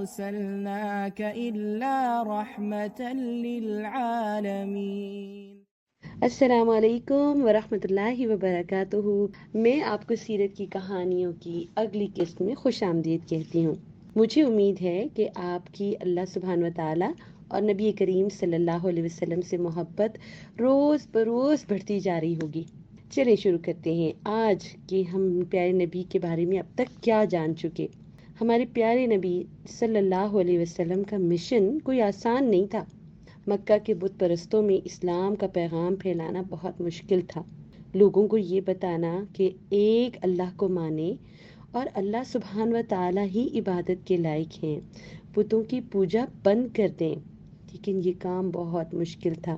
أرسلناك إلا رحمة للعالمين۔ السلام علیکم ورحمۃ اللہ وبرکاتہ۔ میں آپ کو سیرت کی کہانیوں کی اگلی قسط میں خوش آمدید کہتی ہوں۔ مجھے امید ہے کہ آپ کی اللہ سبحانہ و تعالی اور نبی کریم صلی اللہ علیہ وسلم سے محبت روز بروز بڑھتی جا رہی ہوگی۔ چلیں شروع کرتے ہیں آج کہ ہم پیارے نبی کے بارے میں اب تک کیا جان چکے۔ ہمارے پیارے نبی صلی اللہ علیہ وسلم کا مشن کوئی آسان نہیں تھا۔ مکہ کے بت پرستوں میں اسلام کا پیغام پھیلانا بہت مشکل تھا۔ لوگوں کو یہ بتانا کہ ایک اللہ کو مانیں اور اللہ سبحانہ و تعالی ہی عبادت کے لائق ہیں، بتوں کی پوجا بند کر دیں۔ لیکن یہ کام بہت مشکل تھا،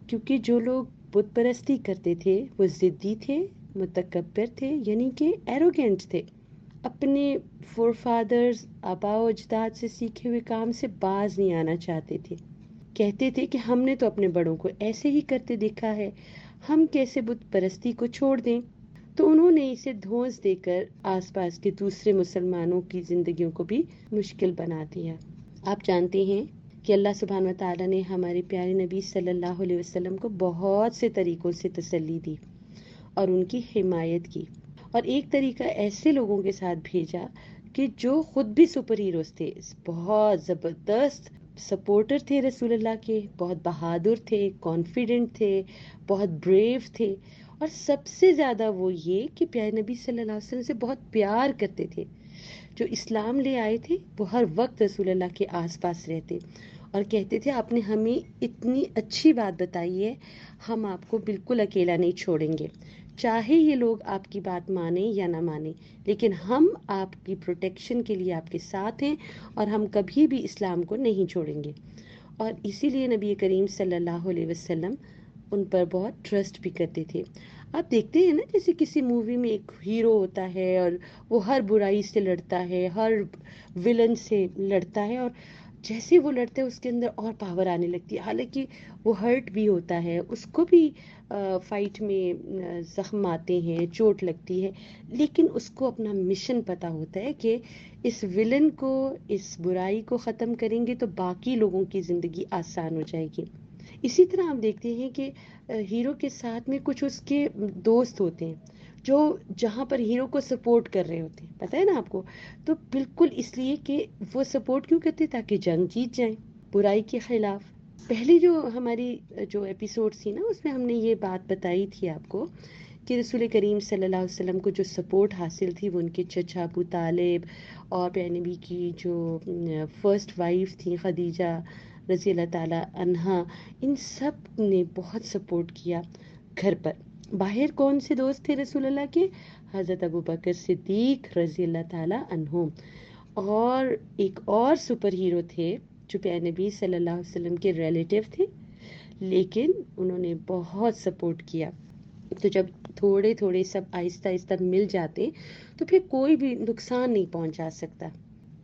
کیونکہ جو لوگ بت پرستی کرتے تھے وہ ضدی تھے، متکبر تھے، یعنی کہ ایروگینٹ تھے، اپنے فور فادرز آباء و اجداد سے سیکھے ہوئے کام سے باز نہیں آنا چاہتے تھے۔ کہتے تھے کہ ہم نے تو اپنے بڑوں کو ایسے ہی کرتے دیکھا ہے، ہم کیسے بت پرستی کو چھوڑ دیں۔ تو انہوں نے اسے دھونس دے کر آس پاس کے دوسرے مسلمانوں کی زندگیوں کو بھی مشکل بنا دیا۔ آپ جانتے ہیں کہ اللہ سبحانہ و تعالیٰ نے ہمارے پیارے نبی صلی اللہ علیہ وسلم کو بہت سے طریقوں سے تسلی دی اور ان کی حمایت کی، اور ایک طریقہ ایسے لوگوں کے ساتھ بھیجا کہ جو خود بھی سپر ہیروز تھے، بہت زبردست سپورٹر تھے رسول اللہ کے، بہت بہادر تھے، کانفیڈنٹ تھے، بہت بریو تھے، اور سب سے زیادہ وہ یہ کہ پیارے نبی صلی اللہ علیہ وسلم سے بہت پیار کرتے تھے۔ جو اسلام لے آئے تھے وہ ہر وقت رسول اللہ کے آس پاس رہتے اور کہتے تھے آپ نے ہمیں اتنی اچھی بات بتائی ہے، ہم آپ کو بالکل اکیلا نہیں چھوڑیں گے، چاہے یہ لوگ آپ کی بات مانیں یا نہ مانیں، لیکن ہم آپ کی پروٹیکشن کے لیے آپ کے ساتھ ہیں اور ہم کبھی بھی اسلام کو نہیں چھوڑیں گے۔ اور اسی لیے نبی کریم صلی اللہ علیہ وسلم ان پر بہت ٹرسٹ بھی کرتے تھے۔ آپ دیکھتے ہیں نا، جیسے کسی مووی میں ایک ہیرو ہوتا ہے اور وہ ہر برائی سے لڑتا ہے، ہر ولن سے لڑتا ہے، اور جیسے وہ لڑتا ہے اس کے اندر اور پاور آنے لگتی ہے، حالانکہ وہ ہرٹ بھی ہوتا ہے، اس کو بھی فائٹ میں زخم آتے ہیں، چوٹ لگتی ہے، لیکن اس کو اپنا مشن پتہ ہوتا ہے کہ اس ولن کو، اس برائی کو ختم کریں گے تو باقی لوگوں کی زندگی آسان ہو جائے گی۔ اسی طرح آپ دیکھتے ہیں کہ ہیرو کے ساتھ میں کچھ اس کے دوست ہوتے ہیں جو جہاں پر ہیرو کو سپورٹ کر رہے ہوتے ہیں، پتہ ہے نا آپ کو، تو بالکل اس لیے کہ وہ سپورٹ کیوں کرتے، تاکہ جنگ جیت جائیں برائی کے خلاف۔ پہلی جو ہماری جو ایپیسوڈ تھی نا، اس میں ہم نے یہ بات بتائی تھی آپ کو کہ رسول کریم صلی اللہ علیہ وسلم کو جو سپورٹ حاصل تھی وہ ان کے چچا ابو طالب اور پیارے نبی کی جو فرسٹ وائف تھی خدیجہ رضی اللہ تعالیٰ عنہا، ان سب نے بہت سپورٹ کیا گھر پر۔ باہر کون سے دوست تھے رسول اللہ کے؟ حضرت ابو بکر صدیق رضی اللہ تعالیٰ عنہ، اور ایک اور سپر ہیرو تھے جو پیارے نبی صلی اللہ علیہ وسلم کے ریلیٹیو تھے، لیکن انہوں نے بہت سپورٹ کیا۔ تو جب تھوڑے تھوڑے سب آہستہ آہستہ مل جاتے تو پھر کوئی بھی نقصان نہیں پہنچا سکتا۔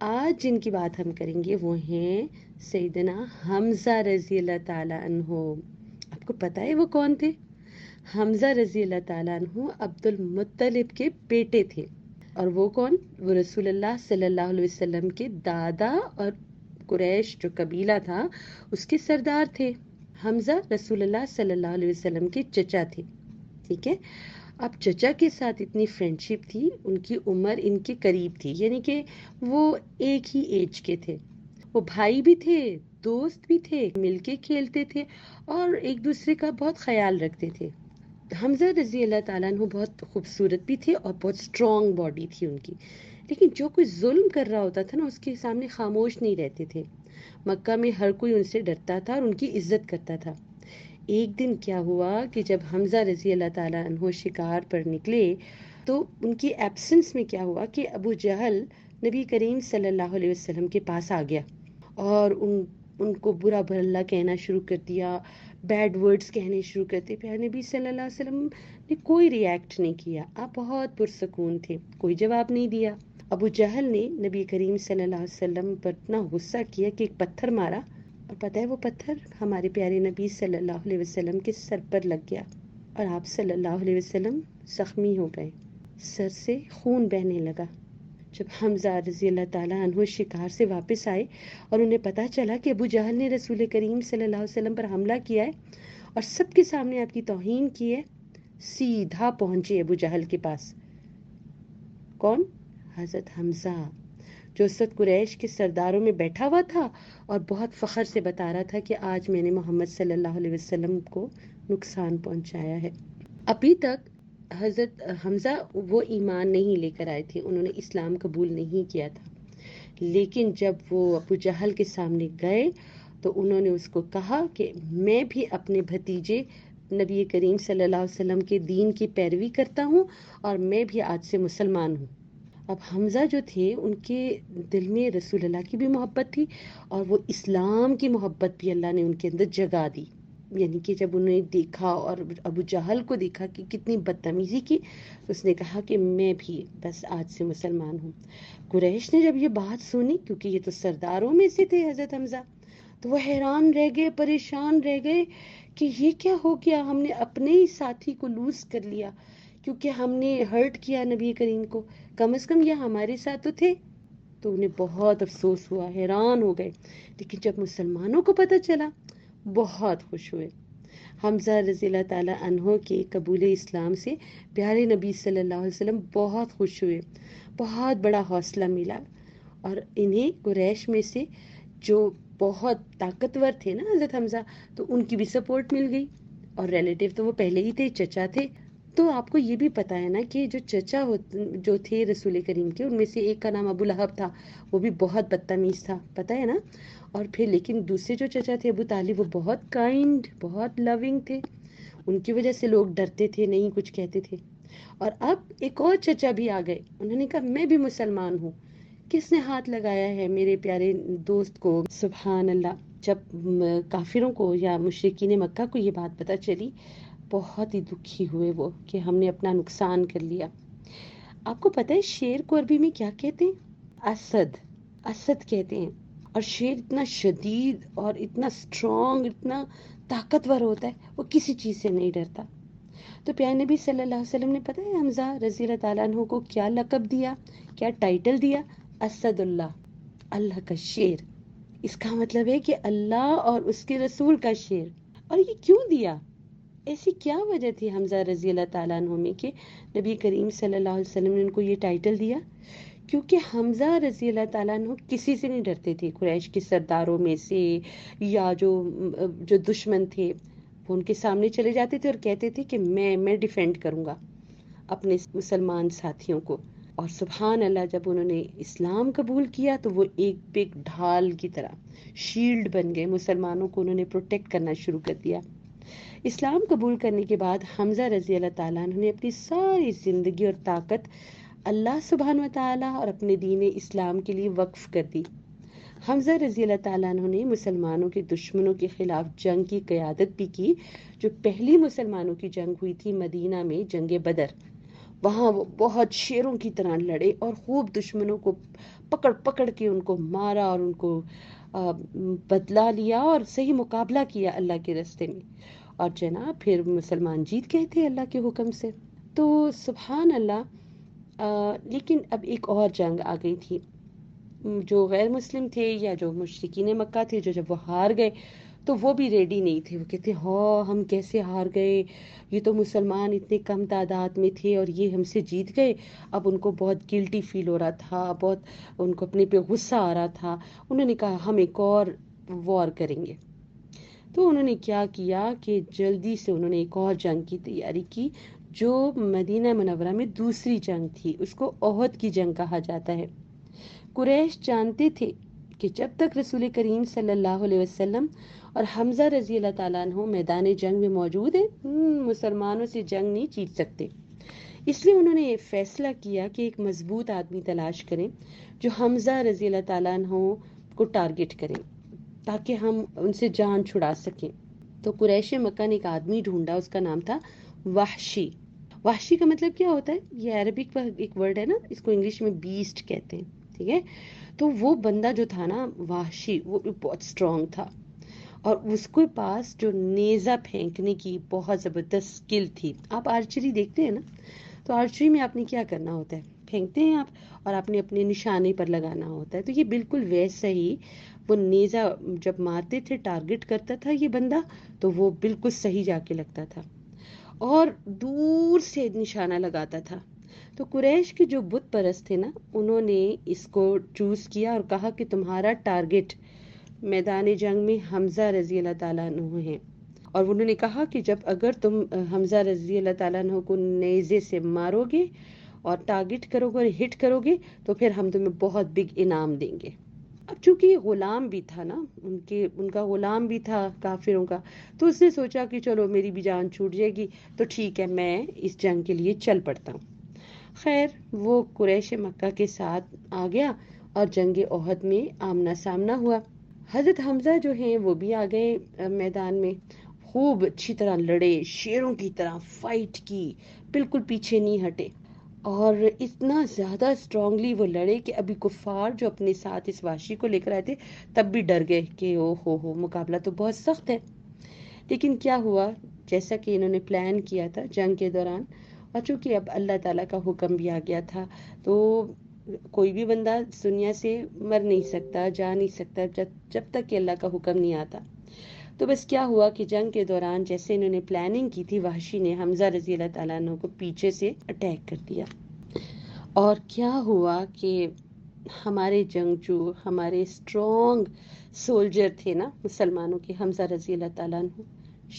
آج جن کی بات ہم کریں گے وہ ہیں سیدنا حمزہ رضی اللہ تعالیٰ عنہ۔ آپ کو پتہ ہے وہ کون تھے؟ حمزہ رضی اللہ تعالیٰ عنہ عبد المطلب کے بیٹے تھے، اور وہ کون؟ وہ رسول اللہ صلی اللہ علیہ وسلم کے دادا اور قریش جو قبیلہ تھا اس کے سردار تھے۔ حمزہ رسول اللہ صلی اللہ علیہ وسلم کے چچا تھے، ٹھیک ہے۔ اب چچا کے ساتھ اتنی فرینڈشپ تھی، ان کی عمر ان کے قریب تھی، یعنی کہ وہ ایک ہی ایج کے تھے، وہ بھائی بھی تھے، دوست بھی تھے، مل کے کھیلتے تھے اور ایک دوسرے کا بہت خیال رکھتے تھے۔ حمزہ رضی اللہ تعالیٰ عنہ بہت خوبصورت بھی تھے اور بہت اسٹرانگ باڈی تھی ان کی، لیکن جو کوئی ظلم کر رہا ہوتا تھا نا اس کے سامنے خاموش نہیں رہتے تھے۔ مکہ میں ہر کوئی ان سے ڈرتا تھا اور ان کی عزت کرتا تھا۔ ایک دن کیا ہوا کہ جب حمزہ رضی اللہ تعالیٰ عنہ شکار پر نکلے تو ان کی ایبسنس میں کیا ہوا کہ ابو جہل نبی کریم صلی اللہ علیہ وسلم کے پاس آ گیا اور ان کو برا بھلا کہنا شروع کر دیا، بیڈ ورڈز کہنے شروع کرتے۔ پیارے نبی صلی اللہ علیہ وسلم نے کوئی ریئیکٹ نہیں کیا، آپ بہت پرسکون تھے، کوئی جواب نہیں دیا۔ ابو جہل نے نبی کریم صلی اللہ علیہ وسلم پر اتنا غصہ کیا کہ ایک پتھر مارا، اور پتہ ہے وہ پتھر ہمارے پیارے نبی صلی اللہ علیہ وسلم کے سر پر لگ گیا اور آپ صلی اللہ علیہ وسلم زخمی ہو گئے، سر سے خون بہنے لگا۔ جب حمزہ رضی اللہ تعالیٰ عنہ شکار سے واپس آئے اور انہیں پتہ چلا کہ ابو جہل نے رسول کریم صلی اللہ علیہ وسلم پر حملہ کیا ہے اور سب کے سامنے آپ کی توہین کی ہے، سیدھا پہنچے ابو جہل کے پاس۔ کون؟ حضرت حمزہ، جو اس وقت قریش کے سرداروں میں بیٹھا ہوا تھا اور بہت فخر سے بتا رہا تھا کہ آج میں نے محمد صلی اللہ علیہ وسلم کو نقصان پہنچایا ہے۔ ابھی تک حضرت حمزہ وہ ایمان نہیں لے کر آئے تھے، انہوں نے اسلام قبول نہیں کیا تھا، لیکن جب وہ ابو جہل کے سامنے گئے تو انہوں نے اس کو کہا کہ میں بھی اپنے بھتیجے نبی کریم صلی اللہ علیہ وسلم کے دین کی پیروی کرتا ہوں اور میں بھی آج سے مسلمان ہوں۔ اب حمزہ جو تھے ان کے دل میں رسول اللہ کی بھی محبت تھی اور وہ اسلام کی محبت بھی اللہ نے ان کے اندر جگا دی، یعنی کہ جب انہوں نے دیکھا اور ابو جہل کو دیکھا کہ کتنی بدتمیزی کی، تو اس نے کہا کہ میں بھی بس آج سے مسلمان ہوں۔ قریش نے جب یہ بات سنی، کیونکہ یہ تو سرداروں میں سے تھے حضرت حمزہ، تو وہ حیران رہ گئے، پریشان رہ گئے کہ یہ کیا ہو گیا، ہم نے اپنے ہی ساتھی کو لوز کر لیا کیونکہ ہم نے ہرٹ کیا نبی کریم کو، کم از کم یہ ہمارے ساتھ تو تھے۔ تو انہیں بہت افسوس ہوا، حیران ہو گئے، لیکن جب مسلمانوں کو پتہ چلا بہت خوش ہوئے۔ حمزہ رضی اللہ تعالیٰ عنہ کے قبول اسلام سے پیارے نبی صلی اللہ علیہ وسلم بہت خوش ہوئے، بہت بڑا حوصلہ ملا، اور انہیں قریش میں سے جو بہت طاقتور تھے نا حضرت حمزہ، تو ان کی بھی سپورٹ مل گئی، اور ریلیٹیو تو وہ پہلے ہی تھے، چچا تھے۔ تو آپ کو یہ بھی پتا ہے نا کہ جو چچا جو تھے رسول کریم کے، ان میں سے ایک کا نام ابو لہب تھا، وہ بھی بہت بدتمیز تھا، پتا ہے نا۔ اور پھر لیکن دوسرے جو چچا تھے ابو طالب، وہ بہت کائنڈ، بہت لونگ تھے، ان کی وجہ سے لوگ ڈرتے تھے، نہیں کچھ کہتے تھے۔ اور اب ایک اور چچا بھی آ گئے، انہوں نے کہا میں بھی مسلمان ہوں۔ کس نے ہاتھ لگایا ہے میرے پیارے دوست کو؟ سبحان اللہ۔ جب کافروں کو یا مشرکین مکہ کو یہ بات پتہ چلی، بہت ہی دکھی ہوئے وہ کہ ہم نے اپنا نقصان کر لیا۔ آپ کو پتہ ہے شیر کو عربی میں کیا کہتے ہیں؟ اسد، اسد کہتے ہیں۔ اور شیر اتنا شدید اور اتنا اسٹرانگ، اتنا طاقتور ہوتا ہے، وہ کسی چیز سے نہیں ڈرتا۔ تو پیارے نبی صلی اللہ علیہ وسلم نے پتہ ہے حمزہ رضی اللہ تعالیٰ عنہ کو کیا لقب دیا، کیا ٹائٹل دیا؟ اسد اللہ، اللہ کا شیر۔ اس کا مطلب ہے کہ اللہ اور اس کے رسول کا شیر۔ اور یہ کیوں دیا؟ ایسی کیا وجہ تھی حمزہ رضی اللہ تعالیٰ عنہ میں کہ نبی کریم صلی اللہ علیہ وسلم نے ان کو یہ ٹائٹل دیا؟ کیونکہ حمزہ رضی اللہ تعالیٰ عنہ کسی سے نہیں ڈرتے تھے، قریش کے سرداروں میں سے یا جو دشمن تھے، وہ ان کے سامنے چلے جاتے تھے اور کہتے تھے کہ میں ڈیفینڈ کروں گا اپنے مسلمان ساتھیوں کو۔ اور سبحان اللہ، جب انہوں نے اسلام قبول کیا تو وہ ایک بگ ڈھال کی طرح شیلڈ بن گئے، مسلمانوں کو انہوں نے پروٹیکٹ کرنا شروع کر دیا۔ اسلام قبول کرنے کے بعد حمزہ رضی اللہ تعالیٰ عنہ نے اپنی ساری زندگی اور طاقت اللہ سبحانہ و تعالیٰ اور اپنے دین اسلام کے لیے وقف کر دی۔ حمزہ رضی اللہ تعالیٰ عنہ نے مسلمانوں کے دشمنوں کے خلاف جنگ کی قیادت بھی کی۔ جو پہلی مسلمانوں کی جنگ ہوئی تھی مدینہ میں، جنگ بدر، وہاں وہ بہت شیروں کی طرح لڑے اور خوب دشمنوں کو پکڑ پکڑ کے ان کو مارا اور ان کو بدلہ لیا اور صحیح مقابلہ کیا اللہ کے راستے میں، اور جناب پھر مسلمان جیت گئے تھے اللہ کے حکم سے۔ تو سبحان اللہ۔ لیکن اب ایک اور جنگ آ گئی تھی، جو غیر مسلم تھے یا جو مشرکین مکہ تھے، جو جب وہ ہار گئے تو وہ بھی ریڈی نہیں تھے، وہ کہتے ہم کیسے ہار گئے، یہ تو مسلمان اتنے کم تعداد میں تھے اور یہ ہم سے جیت گئے۔ اب ان کو بہت گلٹی فیل ہو رہا تھا، بہت ان کو اپنے پہ غصہ آ رہا تھا۔ انہوں نے کہا ہم ایک اور وار کریں گے۔ تو انہوں نے کیا کیا کہ جلدی سے انہوں نے ایک اور جنگ کی تیاری کی، جو مدینہ منورہ میں دوسری جنگ تھی، اس کو احد کی جنگ کہا جاتا ہے۔ قریش جانتے تھے کہ جب تک رسول کریم صلی اللہ علیہ وسلم اور حمزہ رضی اللہ تعالیٰ عنہ میدان جنگ میں موجود ہیں، مسلمانوں سے جنگ نہیں جیت سکتے۔ اس لیے انہوں نے یہ فیصلہ کیا کہ ایک مضبوط آدمی تلاش کریں جو حمزہ رضی اللہ تعالیٰ عنہ کو ٹارگٹ کریں تاکہ ہم ان سے جان چھڑا سکیں۔ تو قریش مکہ نے ایک آدمی ڈھونڈا، اس کا نام تھا وحشی۔ وحشی کا مطلب کیا ہوتا ہے؟ یہ عربک کا ایک ورڈ ہے نا، اس کو انگلش میں بیسٹ کہتے ہیں، ٹھیک ہے۔ تو وہ بندہ جو تھا نا وحشی، وہ بہت اسٹرانگ تھا، اور اس کے پاس جو نیزہ پھینکنے کی بہت زبردست سکل تھی۔ آپ آرچری دیکھتے ہیں نا، تو آرچری میں آپ نے کیا کرنا ہوتا ہے، پھینکتے ہیں آپ اور آپ نے اپنے نشانے پر لگانا ہوتا ہے. تو یہ بالکل ویسا ہی وہ نیزہ جب مارتے تھے ٹارگٹ کرتا تھا یہ بندہ تو وہ بالکل صحیح جا کے لگتا تھا اور دور سے نشانہ لگاتا تھا. تو قریش کے جو بت پرست تھے نا انہوں نے اس کو چوز کیا اور کہا کہ تمہارا ٹارگٹ میدان جنگ میں حمزہ رضی اللہ تعالیٰ عنہ ہیں. اور انہوں نے کہا کہ جب اگر تم حمزہ رضی اللہ تعالیٰ عنہ کو نیزے سے مارو گے اور ٹارگٹ کرو گے اور ہٹ کرو گے تو پھر ہم تمہیں بہت بگ انعام دیں گے. اب چونکہ یہ غلام بھی تھا نا ان کا غلام بھی تھا کافروں کا تو اس نے سوچا کہ چلو میری بھی جان چھوٹ جائے گی تو ٹھیک ہے میں اس جنگ کے لیے چل پڑتا ہوں. خیر وہ قریش مکہ کے ساتھ آ گیا اور جنگ احد میں آمنا سامنا ہوا. حضرت حمزہ جو ہیں وہ بھی آ گئے میدان میں. خوب اچھی طرح لڑے شیروں کی طرح فائٹ کی بالکل پیچھے نہیں ہٹے اور اتنا زیادہ اسٹرانگلی وہ لڑے کہ ابھی کفار جو اپنے ساتھ اس وحشی کو لے کر آئے تھے تب بھی ڈر گئے کہ او ہو مقابلہ تو بہت سخت ہے. لیکن کیا ہوا جیسا کہ انہوں نے پلان کیا تھا جنگ کے دوران اور چونکہ اب اللہ تعالیٰ کا حکم بھی آ گیا تھا تو کوئی بھی بندہ دنیا سے مر نہیں سکتا جا نہیں سکتا جب تک کہ اللہ کا حکم نہیں آتا. تو بس کیا ہوا کہ جنگ کے دوران جیسے انہوں نے پلاننگ کی تھی وحشی نے حمزہ رضی اللہ تعالیٰ عنہ کو پیچھے سے اٹیک کر دیا. اور کیا ہوا کہ ہمارے جنگجو ہمارے اسٹرانگ سولجر تھے نا مسلمانوں کے حمزہ رضی اللہ تعالیٰ عنہ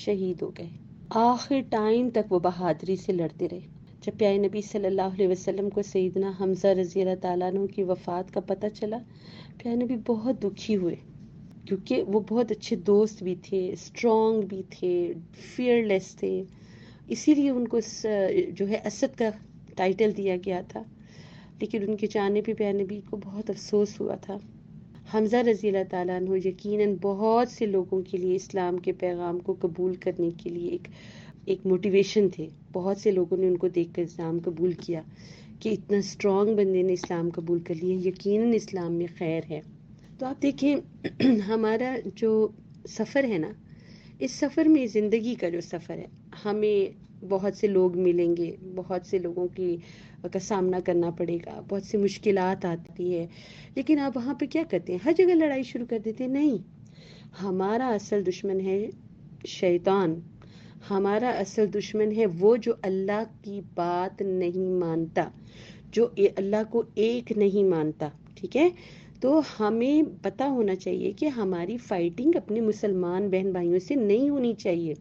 شہید ہو گئے. آخر ٹائم تک وہ بہادری سے لڑتے رہے. جب پیارے نبی صلی اللہ علیہ وسلم کو سیدنا حمزہ رضی اللہ تعالیٰ عنہ کی وفات کا پتہ چلا پیارے نبی بہت دکھی ہوئے کیونکہ وہ بہت اچھے دوست بھی تھے اسٹرانگ بھی تھے فیئر لیس تھے. اسی لیے ان کو جو ہے اسد کا ٹائٹل دیا گیا تھا. لیکن ان کے جانے پہ پیارے نبی کو بہت افسوس ہوا تھا. حمزہ رضی اللہ تعالیٰ عنہ یقیناً بہت سے لوگوں کے لیے اسلام کے پیغام کو قبول کرنے کے لیے ایک موٹیویشن تھے. بہت سے لوگوں نے ان کو دیکھ کر اسلام قبول کیا کہ اتنا اسٹرانگ بندے نے اسلام قبول کر لیا یقیناً اسلام میں خیر ہے. تو آپ دیکھیں ہمارا جو سفر ہے نا اس سفر میں زندگی کا جو سفر ہے ہمیں بہت سے لوگ ملیں گے بہت سے لوگوں کا سامنا کرنا پڑے گا بہت سی مشکلات آتی ہے. لیکن آپ وہاں پہ کیا کرتے ہیں ہر جگہ لڑائی شروع کر دیتے ہیں. نہیں ہمارا اصل دشمن ہے شیطان. ہمارا اصل دشمن ہے وہ جو اللہ کی بات نہیں مانتا جو اللہ کو ایک نہیں مانتا. ٹھیک ہے تو ہمیں پتہ ہونا چاہیے کہ ہماری فائٹنگ اپنے مسلمان بہن بھائیوں سے نہیں ہونی چاہیے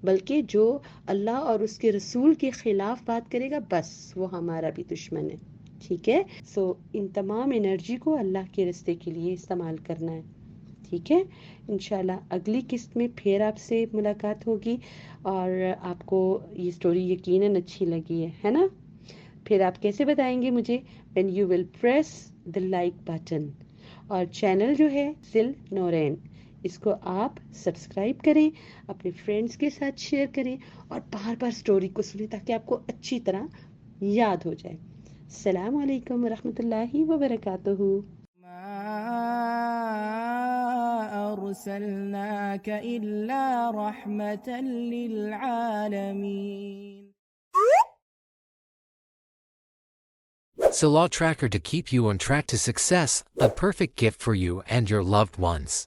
بلکہ جو اللہ اور اس کے رسول کے خلاف بات کرے گا بس وہ ہمارا بھی دشمن ہے. ٹھیک ہے سو ان تمام انرجی کو اللہ کے راستے کے لیے استعمال کرنا ہے. ٹھیک ہے انشاءاللہ اگلی قسط میں پھر آپ سے ملاقات ہوگی اور آپ کو یہ سٹوری یقیناً اچھی لگی ہے نا. پھر آپ کیسے بتائیں گے مجھے when you will press the like button. اور چینل جو ہے ذل نورین اس کو آپ سبسکرائب کریں اپنے فرینڈس کے ساتھ شیئر کریں اور بار بار سٹوری کو سنیں تاکہ آپ کو اچھی طرح یاد ہو جائے. السلام علیکم ورحمۃ اللہ وبرکاتہ. أرسلناك إلا رحمة للعالمين. Salah Tracker to keep you on track to success, a perfect gift for you and your loved ones.